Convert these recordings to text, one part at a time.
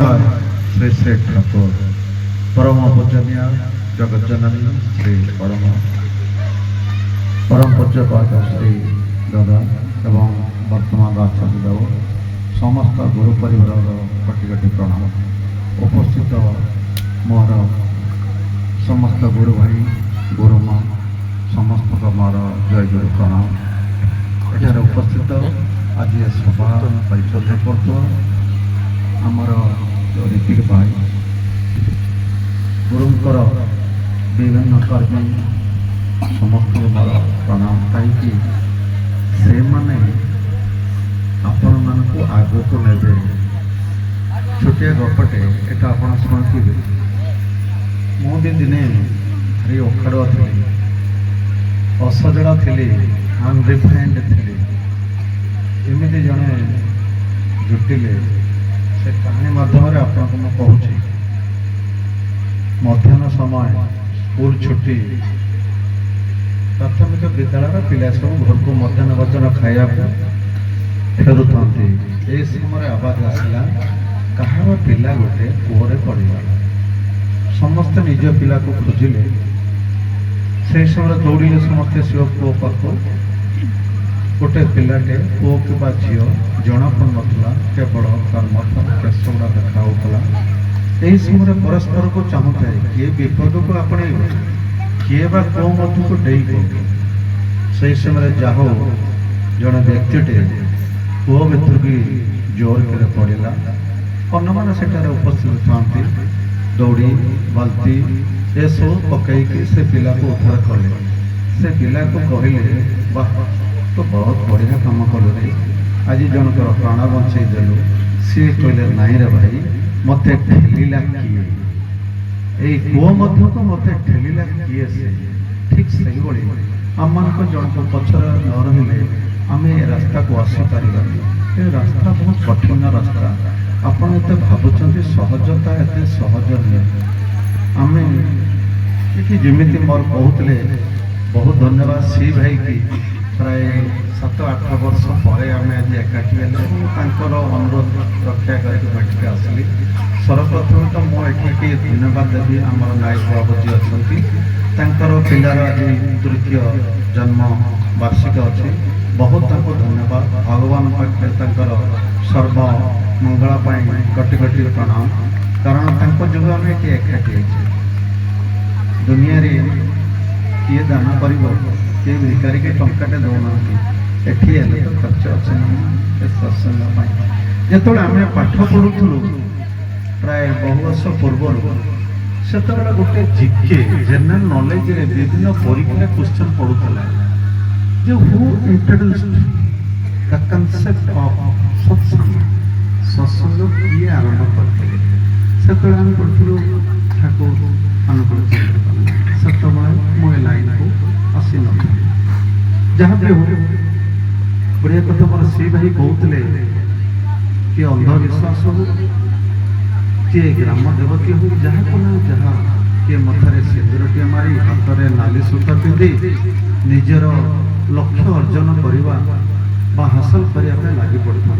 श्री श्री ठाकुर परम पूजनीय जगज्जननी श्री परम पूज्यपाद श्री दादा एवं वर्तमान आचार्य देव समस्त गुरु परिवार कोटि कोटि प्रणाम उपस्थित मोर समस्त गुरु भाई गुरु माँ समस्त मोर जय गुरु प्रणाम एठार उपस्थित आज सभा परिचर्या कर आमर ऋतिक भाई गुरुंकर विभिन्न कर्मी समस्त मोर प्रणाम कहीं से मैंने आपण मानक आग को ने छोटिया गपटे एटा आप शुणुवे मुझे दिने भारी अखाड़ुआ थी असजड़ा थी अनरिफाइंड थी एमती जड़े जुटिले से कहानी माध्यम आपको मुझे मध्याह्न समय स्कूल छुट्टी प्राथमिक विद्यालय पिला सब घर को मध्याह्न भोजन खाया फेरु था समय आवाज आसला कहार पिला गोटे कूरे पड़ा समस्ते निज पिला को खोजिले से समय दौड़े समस्ते शिव पुओ पाख गोटे पिलाटे पुओ कि झील जना पड़ा केवल तार मत केशगुड़ा देखा यही समय परस्पर को चाहूए किए विपद को आपणे किए बा कौ मत को डेग से समय जाहो जड़े व्यक्तिटे पुओ भर भी जोर के पड़ा अन्न मैंने सेठारे उपस्थित था दौड़ी बाल्टी ये सब पकईकि से पिला को उद्धार कले से पिला को कहले वाह तो बहुत बढ़िया काम कलु आज जनकर प्राण बचाई देलु सी कहले नाई रे भाई मत ठेलिला किए यही पुओ मध्य को मत ठेलिला किए से ठीक से आम मान जन को पचर न रही आम रास्ता को आसीपर ये रास्ता बहुत कठिन रास्ता आपड़ एत भावुं सहजता एत सहज नुहे आम ये जमी मोर कहते बहुत धन्यवाद सी भाई की प्राय 7-8 वर्ष पर आम आज एकाठी अनुरोध रक्षा करके आसली सर्वप्रथम तो मुझे धन्यवाद देवी आम नायक बाबूजी अच्छा पिलार आज तृतीय जन्म वार्षिक अच्छी बहुत धन्यवाद भगवान पाखे सर्व मंगला कोटि कोटि प्रणाम कारण जो आम ये एकाठी दुनिया किए दान कर किए भिकारी के टंकाटे दौना एटी तो खर्च अच्छे सत्संग जो आम पाठ पढ़ुलु प्राय बहु वर्ष पूर्व से गोटे जिके जनरल नॉलेज रे विभिन्न परीक्षा क्वेश्चन पढ़ुला जो who introduced the concept of सत्संग सत्संग किए आरंभ करते से आम पढ़ुलु ठाकुर अनुकूल से मो लाइन को आसी न जहाँ भी हो बढ़िया कथा मोर सी भाई कहते कि अंधविश्वास हो किए ग्राम देवती हो जहाँ को ना जहाँ किए मथारे सिंदूरटे मारी हाथ में नाली सूता पिंधि निजर लक्ष्य अर्जन करने हासिल करने लगी पड़ता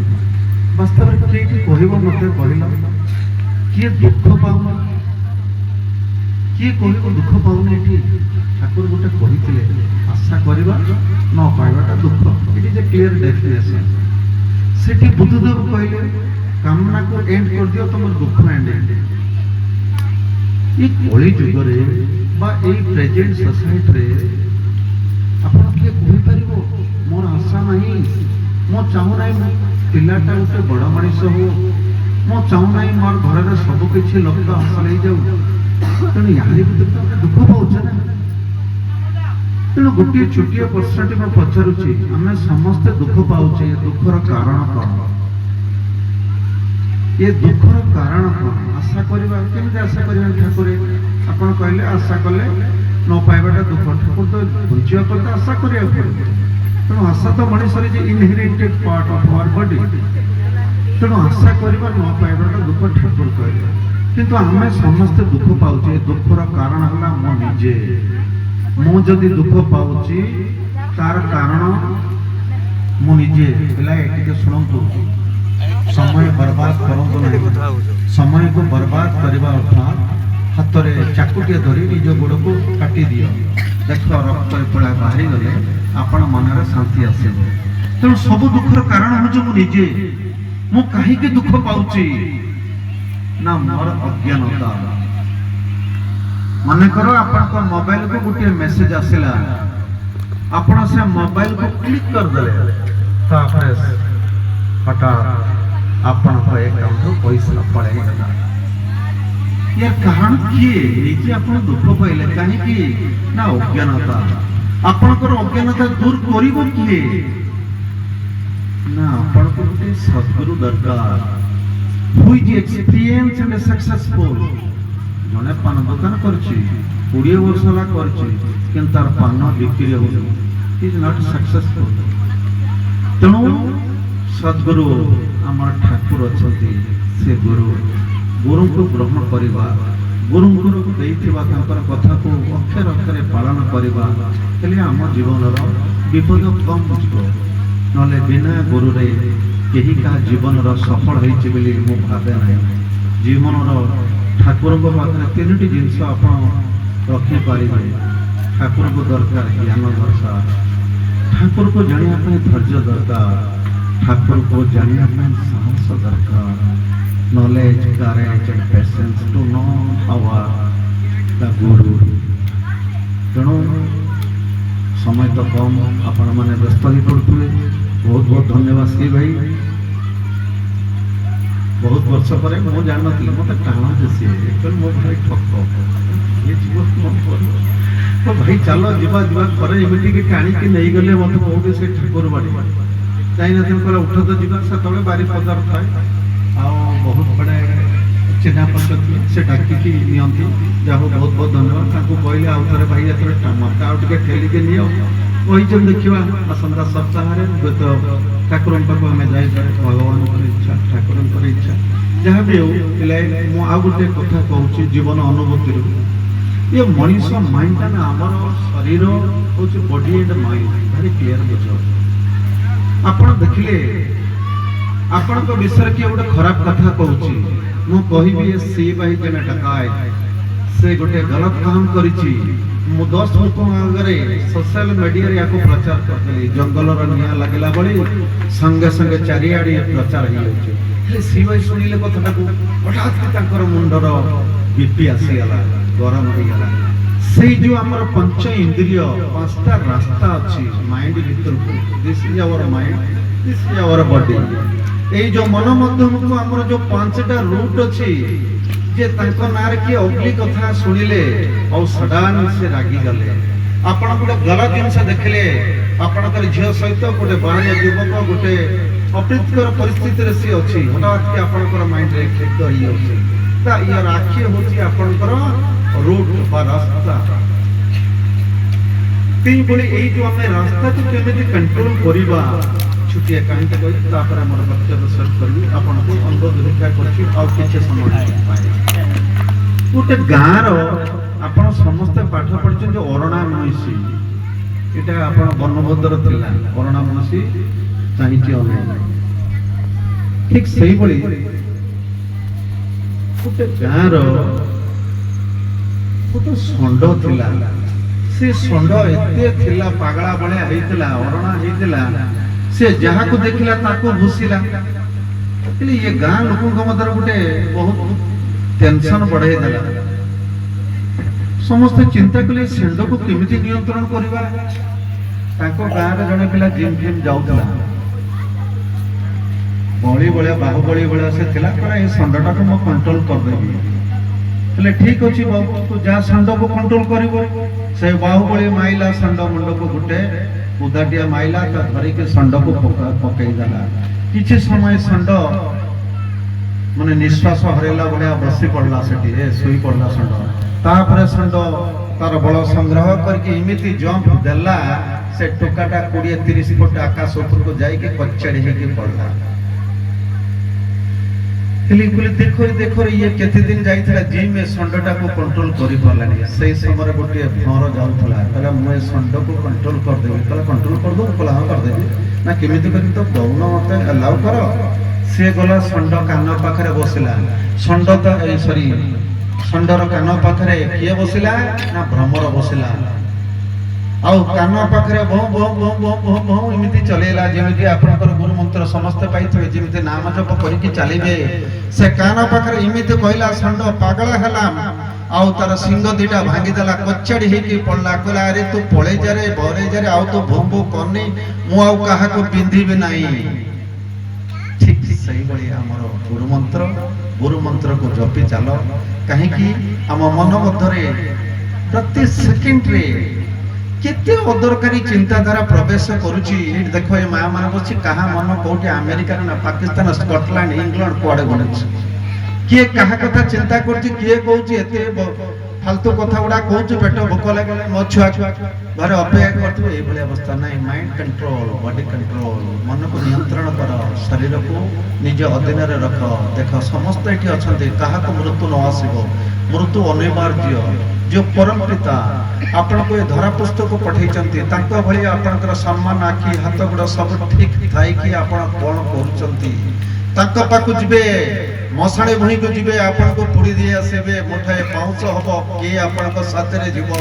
वास्तव में किए कह मत कहला किए दुख पाऊन किए कह दुख पाऊन ये ठाकुर गोटे कहते आशा करवा न पाइबाटा दुख it is a clear definition से बुद्धदेव कहले कामना को एंड कर दियो तुम दुख एंड ये कली जुगरे बा ए प्रेजेंट सोसाइटी रे आपण के कहि परिबो मोर आशा नहीं मो चाहू नहीं पिलाटा गोटे बड़ मनीष हो मो चाहू नहीं मोर घर में सब किसी लक्ष्य हासिल हो जाऊ तेणु यार दुख पाचे ना तेणु गोटे छोटिया प्रश्न में पचारुची आम समस्ते दुख पाचे दुखर कारण कौन ये दुखर कारण कौन आशा करवा केमी आशा करवा ठाकुर आपड़ कहले आशा कले न पाइबाटा दुख ठाकुर तो बुझा तो आशा करा तेणु आशा तो मनुष्य inherited part of our body तेणु आशा करवा न पाइबाटा दुख ठाकुर कहले किंतु आम समस्ते दुख पाचे दुखर कारण है मो निजे मुझे दुख पाऊँगी तार कारण मुझे पिला शुणु समय बर्बाद करूँ नहीं समय ଚାକୁଟିଏ ଧରି ନିଜ ଗୋଡ଼କୁ କାଟି ଦିଅ, ଦେଖ ରକ୍ତ ଏପଳା ବାହାରି ଗଲେ ଆପଣ ମନରେ ଶାନ୍ତି ଆସିବ। ତେଣୁ ସବୁ ଦୁଃଖର କାରଣ ହେଉଛି ମୁଁ ନିଜେ। ମୁଁ କାହିଁକି ଦୁଃଖ ପାଉଛି? ନା ମୋର ଅଜ୍ଞାନତା। ମନେକର ଆପଣଙ୍କ ମୋବାଇଲକୁ ଗୋଟିଏ ମେସେଜ ଆସିଲା, ଆପଣ ସେ ମୋବାଇଲକୁ କ୍ଲିକ୍ କରିଦେଲେ, ତାପରେ ହଠାତ୍ ଆପଣଙ୍କ ଆକାଉଣ୍ଟରୁ ପଇସା ପଳେଇଗଲା। ୟାର କାରଣ କିଏ? ନିଜେ ଆପଣ ଦୁଃଖ ପାଇଲେ କାହିଁକି? ନା ଅଜ୍ଞାନତା। ଆପଣଙ୍କର ଅଜ୍ଞାନତା ଦୂର କରିବ କିଏ? ନା ଆପଣଙ୍କୁ ଗୋଟେ ସଦ୍ଗୁରୁ ଦରକାର। ହୁ ଇଜ ଏକ୍ସପିରିଏନ୍ସ ଆଣ୍ଡ ସକ୍ସେସଫୁଲ। ଜଣେ ପାନ ଦୋକାନ କରିଛି, 20 ବର୍ଷ ହେଲା କରିଛି, କିନ୍ତୁ ତାର ପାନ ବିକ୍ରି ହଉନି, ଇଜ ନଟ୍ ସକ୍ସେସଫୁଲ। ତେଣୁ ସଦ୍ଗୁରୁ ଆମର ଠାକୁର ଅଛନ୍ତି, ସେ ଗୁରୁଙ୍କୁ ଗ୍ରହଣ କରିବା, ଗୁରୁଙ୍କୁ ଦେଇଥିବା ତାଙ୍କର କଥାକୁ ଅକ୍ଷର ଅକ୍ଷରେ ପାଳନ କରିବା, ହେଲେ ଆମ ଜୀବନର ବିପଦ କମ୍ ଯିବ। ନହେଲେ ବିନା ଗୁରୁରେ କେହି କାହା ଜୀବନର ସଫଳ ହେଇଛି ବୋଲି ମୁଁ ଭାବେ ନାହିଁ। ଜୀବନର ଠାକୁରଙ୍କ ପାଖରେ 3ଟି ଜିନିଷ ଆପଣ ରଖିପାରିବେ। ଠାକୁରଙ୍କୁ ଦରକାର ଜ୍ଞାନ ଦରକାର, ଠାକୁରକୁ ଜାଣିବା ପାଇଁ ଧୈର୍ଯ୍ୟ ଦରକାର, ଠାକୁରକୁ ଜାଣିବା ପାଇଁ ସାହସ ଦରକାର। knowledge, courage and patience to know our the Guru। ତେଣୁ ସମୟ ତ କମ୍, ଆପଣମାନେ ବ୍ୟସ୍ତ ହେଇ ପଡ଼ୁଥିବେ। ବହୁତ ବହୁତ ଧନ୍ୟବାଦ ଶ୍ରୀ ଭାଇ। ବହୁତ ବର୍ଷ ପରେ ମୁଁ ଜାଣିନଥିଲି, ମୋତେ ଟାଣ ସିଏ ଆକ୍ଚୁଆଲି ମୋ ଭାଇ ଠକ ଇଏ ଯିବ ତ ଭାଇ ଚାଲ ଯିବା ଥରେ ଏମିତିକି ଟାଣିକି ନେଇଗଲେ ମୋତେ କୋଉଠି ସେ ଠାକୁର ବାଡ଼ି ଯାଇନଥିଲି, କହିଲେ ଉଠ ତ ଯିବା। ସେତେବେଳେ ବାରିପଦାର ଥାଏ, ଆଉ ବହୁତ ବଡ଼ ଚିହ୍ନା ପରିଚୟ ଥିଲେ, ସେ ଡାକିକି ନିଅନ୍ତି। ଯାହା ହଉ ବହୁତ ବହୁତ ଧନ୍ୟବାଦ। ତାଙ୍କୁ କହିଲେ ଆଉ ଥରେ ଭାଇ ଏଥର ମୋତେ ଆଉ ଟିକେ ଠେଲିକି ନିଅ, କହିଛନ୍ତି ଦେଖିବା ଆସନ୍ତା ସପ୍ତାହରେ ହୁଏତ ଠାକୁରଙ୍କ ପାଖକୁ ଆମେ ଯାଇପାରେ। ଭଗବାନଙ୍କର ଇଚ୍ଛା, ଠାକୁରଙ୍କର ଇଚ୍ଛା, ଯାହା ବି ହଉ। ହେଲେ ମୁଁ ଆଉ ଗୋଟେ କଥା କହୁଛି ଜୀବନ ଅନୁଭୂତିରୁ। ଏ ମଣିଷ ମାଇଣ୍ଡଟା ନା, ଆମର ଶରୀର ହେଉଛି ବଡି ଆଣ୍ଡ ମାଇଣ୍ଡ ଭାରି କ୍ଲିୟର ବୁଝ। ଆପଣ ଦେଖିଲେ ଆପଣଙ୍କ ବିଷୟରେ କିଏ ଗୋଟେ ଖରାପ କଥା କହୁଛି, ମୁଁ କହିବି ସି ଭାଇ ଜଣେ ଡକାୟତ, ସେ ଗୋଟେ ଗଲତ କାମ କରିଛି। ମୁଁ 10 ଲୋକଙ୍କ ଆଗରେ ସୋସିଆଲ ମିଡିଆରେ ୟାକୁ ପ୍ରଚାର କରିଦେଲି। ଜଙ୍ଗଲର ନିଆଁ ଲାଗିଲା ଭଳି ସଙ୍ଗେ ସଙ୍ଗେ ଚାରିଆଡ଼େ ପ୍ରଚାର ହେଇଯାଉଛି। ହେଲେ ସି ଭାଇ ଶୁଣିଲେ କଥାଟାକୁ, ହଠାତ୍ ତାଙ୍କର ମୁଣ୍ଡର ବିପି ଆସିଗଲା, ଗରମ ହେଇଗଲା। ସେଇ ଯୋଉ ଆମର ପଞ୍ଚ ଇନ୍ଦ୍ରିୟ, 5ଟା ରାସ୍ତା ଅଛି ମାଇଣ୍ଡ ଭିତରକୁ। This is our mind, this is our body. ଏଇ ଯୋଉ ମନ ମଧ୍ୟମକୁ ଆମର ଯୋଉ 5ଟା ରୁଟ୍ ଅଛି, ଯେ ତାଙ୍କ ନାଁରେ କିଏ ଅଗ୍ଲି କଥା ଶୁଣିଲେ ଆଉ ସଡାନ ସେ ରାଗିଗଲେ। ଆପଣ ଗୋଟେ ଗଲତ ଜିନିଷ ଦେଖିଲେ, ଆପଣଙ୍କର ଝିଅ ସହିତ ଗୋଟେ ବାହାର ଯୁବକ ଗୋଟେ ଅପ୍ରୀତିକର ପରିସ୍ଥିତିରେ ସିଏ ଅଛି, ହଠାତ୍ କି ଆପଣଙ୍କର ମାଇଣ୍ଡରେ କ୍ଷିପ୍ତ ହେଇଯାଉଛି। ତା ୟାର ଆଖି ହେଉଛି ଆପଣଙ୍କର ରୁଟ୍ ବା ରାସ୍ତା। ସେଇଭଳି ଏଇ ଯୋଉ ଆମେ ରାସ୍ତାକୁ କେମିତି କଣ୍ଟ୍ରୋଲ କରିବା, ଛୁଟିଆ କାହିଁକି କହି ତାପରେ ଆମର ବକ୍ତବ୍ୟ ଶେଷ କରିବି। ଆପଣଙ୍କୁ ଅନୁରୋଧ ଭିକ୍ଷା କରୁଛି ଆଉ କିଛି ସମୟ ପାଇଁ। ଗୋଟେ ଗାଁର ଆପଣ ସମସ୍ତେ ପାଠ ପଢିଛନ୍ତି ଅରଣା ମଇଁଷି, ଏଇଟା ଆପଣ ବର୍ଣ୍ଣବୋଧର ଥିଲା। ଅରଣା ମଇଁଷି ଚାହିଁଛି ଅନେକ, ଠିକ ସେଇଭଳି ଗୋଟେ ଗାଁର ଗୋଟେ ଷଣ୍ଢ ଥିଲା। ସେ ଷଣ୍ଢ ଏତେ ଥିଲା, ପାଗଳା ଭଳିଆ ହେଇଥିଲା, ଅରଣା ହେଇଥିଲା। ସେ ଯାହାକୁ ଦେଖିଲା ତାକୁ ଭୁସିଲା। ହେଲେ ଏ ଗାଁ ଲୋକଙ୍କ ମଧ୍ୟରେ ଗୋଟେ ବହୁତ ଟେନସନ ବଢେଇ ଦେଲା। ସମସ୍ତେ ଚିନ୍ତା କଲେ ଷଣ୍ଢକୁ କେମିତି ନିୟନ୍ତ୍ରଣ କରିବା। ତାଙ୍କ ଗାଁରେ ଜଣେ ପିଲା ଜିମ୍ ଫିମ୍ ଯାଉଥିଲା, ବଳି ଭଳିଆ ବାହୁବଳି ଭଳିଆ ସେ ଥିଲା। କହିଲା ଏ ଷଣ୍ଢଟାକୁ ମୁଁ କଣ୍ଟ୍ରୋଲ କରିଦେବି। ହେଲେ ଠିକ ଅଛି ବାବୁ, ତୁ ଯାହା ଷଣ୍ଢକୁ କଣ୍ଟ୍ରୋଲ କରିବ। ସେ ବାହୁବଳି ମାଇଲା ଷଣ୍ଢ ମୁଣ୍ଡକୁ, ଗୋଟେ ଉଦାଟିଆ ମାଇଲା, ତା ଧରିକି ଷଣ୍ଢକୁ ପକେଇଦେଲା। କିଛି ସମୟ ଷଣ୍ଢ ମାନେ ନିଶ୍ୱାସ ହରେଇଲା ଭଳିଆ ବସି ପଡିଲା, ସେଠି ଶୋଇ ପଡିଲା ଷଣ୍ଢ। ତାପରେ ଷଣ୍ଢ ତାର ବଳ ସଂଗ୍ରହ କରିକି ଏମିତି ଜମ୍ପ ଦେଲା, ସେ ଟୋକାଟା 20-30 ଫୁଟ ଆକାଶ ଉପରକୁ ଯାଇକି କଚାଡି ହେଇକି ପଡିଲା। ଦେଖ ଇଏ କେତେ ଦିନ ଯାଇଥିଲା ଜିମ୍, ଏ ଷଣ୍ଢଟାକୁ କଣ୍ଟ୍ରୋଲ କରିପାରିଲାନି। ସେଇ ସମୟରେ ଗୋଟିଏ ଭଁର ଯାଉଥିଲା, କହିଲା ମୁଁ ଏ ଷଣ୍ଢକୁ କଣ୍ଟ୍ରୋଲ କରିଦେବି। କହିଲା କଣ୍ଟ୍ରୋଲ କରିଦେବୁ? କହିଲା ହଁ କରିଦେବି। ନା କେମିତି କରି? ତ କହୁନ ମତେ, ଆଲାଉ କର। ସିଏ ଗଲା ଷଣ୍ଢ କାନ ପାଖରେ ବସିଲା। ଷଣ୍ଢ ତ ଷଣ୍ଢର କାନ ପାଖରେ କିଏ ବସିଲା ନା ଭ୍ରମର ବସିଲା। ଆଉ କାନ ପାଖରେ ଭଁ ଭଁ ଭଁ ଭଁ ଭଁ ଭଁ ଏମିତି ଚଲେଇଲା, ଯେମିତି ଆପଣଙ୍କର ଗୁରୁ ମନ୍ତ୍ର ସମସ୍ତେ ପାଇଥିବେ, ଯେମିତି ନାମ ଜପ କରିକି ଚାଲିବେ। ସେ କାନ ପାଖରେ ଏମିତି କହିଲା, ଷଣ୍ଢ ପାଗଳ ହେଲା, ଆଉ ତାର ସିଂହ ଦିଟା ଭାଙ୍ଗିଦେଲା, କଚାଡି ହେଇକି ପଡିଲା। କହିଲା ଆରେ ତୁ ପଳେଇ ଯାରେ ବରେଇ ଯାରେ, ଆଉ ତୁ ଭଁ ଭଁ କରନି, ମୁଁ ଆଉ କାହାକୁ ପିନ୍ଧିବି ନାହିଁ। ଠିକ ସେଇଭଳି ଆମର ଗୁରୁ ମନ୍ତ୍ରକୁ ଜପି ଚାଲ। କାହିଁକି ଆମ ମନ ମଧ୍ୟରେ ପ୍ରତି ସେକେଣ୍ଡରେ କେତେ ଅଦରକାରୀ ଚିନ୍ତାଧାରା ପ୍ରବେଶ କରୁଛି। ଏଇଠି ଦେଖ, ଏ ମା ମାନେ ବସି କାହା ମନ କୋଉଠି ଆମେରିକା ନା ପାକିସ୍ତାନ, ସ୍କଟଲାଣ୍ଡ, ଇଂଲଣ୍ଡ କୁଆଡେ ବୁଲୁଛି। କିଏ କାହା କଥା ଚିନ୍ତା କରୁଛି, କିଏ କହୁଛି ଏତେ फालतू कथा गुड़ा कहूँ पेट भोक लगे मो छुआ घर अपेक्षा करते ये अवस्था ना। माइंड कंट्रोल, बॉडी कंट्रोल, मन को नियंत्रण कर, शरीर को निज अधीन रख। देख समस्त ये अच्छा क्या मृत्यु न आसो, मृत्यु अनिवार्य। जो परम पिता आपण को धरा पुस्तक को पठेइचंती तांको भली आपनकर सम्मान आखि हाथ गुड़ा सब ठीक थाई कि आपण कोन करूचंती। तांको पाकु जिबे मशाणी भूमि को जिबे आपण को पुड़ी दिए आसेबे, मुठाए पाउच हबो के आपण को साथ रे जीवो।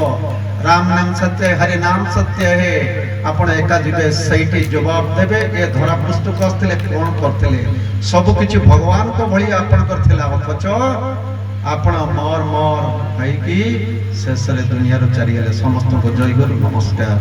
राम नाम सत्य, हरि नाम सत्य है। आपण एका जिबे सहीटी जवाब देबे। ए धरा पुस्तक आस्थिले कोन करथिले, सब किछि भगवान को भली आपण करथिला। अथच आपण मोर मोर भाई की शेष दुनिया चारिया समस्त को जय गुरु नमस्कार।